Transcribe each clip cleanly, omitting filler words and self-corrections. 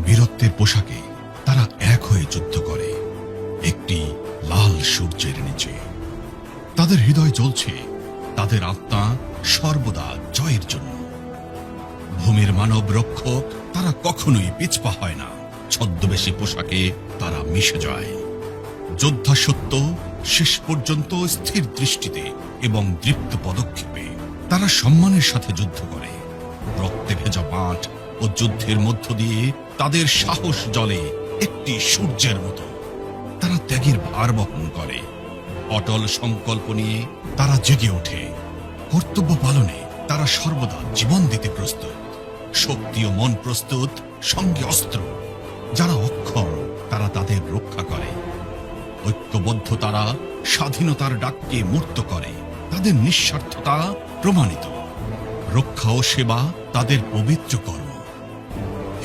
বীরত্বের পোশাকে তারা এক হয়ে যুদ্ধ করে একটি লাল সূর্যের নিচে। তাদের হৃদয় জ্বলছে, তাদের আত্মা সর্বদা জয়ের জন্য। ভূমির মানব রক্ষক তারা কখনোই পিছপা হয় না। ছদ্মবেশী পোশাকে তারা মিশে যায়। যোদ্ধা সত্য শেষ পর্যন্ত স্থির দৃষ্টিতে এবং দৃপ্ত পদক্ষেপে তারা সম্মানের সাথে যুদ্ধ করে। রক্তে ভেজা মাঠ ও যুদ্ধের মধ্য দিয়ে তাদের সাহস জ্বলে একটি সূর্যের মতো। তারা ত্যাগের ভার বহন করে। অটল সংকল্প নিয়ে তারা জেগে ওঠে। কর্তব্য পালনে তারা সর্বদা জীবন দিতে প্রস্তুত। শক্তি ও মন প্রস্তুত, সঙ্গে অস্ত্র। যারা অক্ষম তারা তাদের রক্ষা করে। ঐক্যবদ্ধ তারা স্বাধীনতার ডাককে মূর্ত করে। তাদের নিঃস্বার্থতা প্রমাণিত। রক্ষা ও সেবা তাদের পবিত্র কর্ম।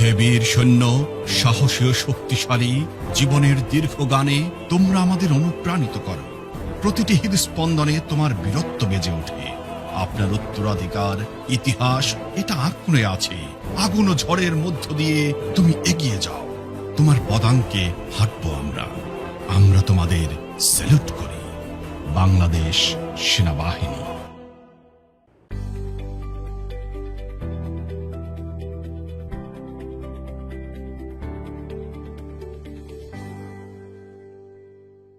হে বীর সৈন্য, সাহসী ও শক্তিশালী জীবনের দীর্ঘ গানে তোমরা আমাদের অনুপ্রাণিত করো। প্রতিটি হৃদস্পন্দনে তোমার বীরত্ব বেজে ওঠে। আপনার উত্তরাধিকার ইতিহাস এটা আঁকড়ে আছে। আগুন ও ঝড়ের মধ্য দিয়ে তুমি এগিয়ে যাও। তোমার পদাঙ্কে হাঁটবো আমরা। আমরা তোমাদের স্যালুট করি। বাংলাদেশ সেনাবাহিনী।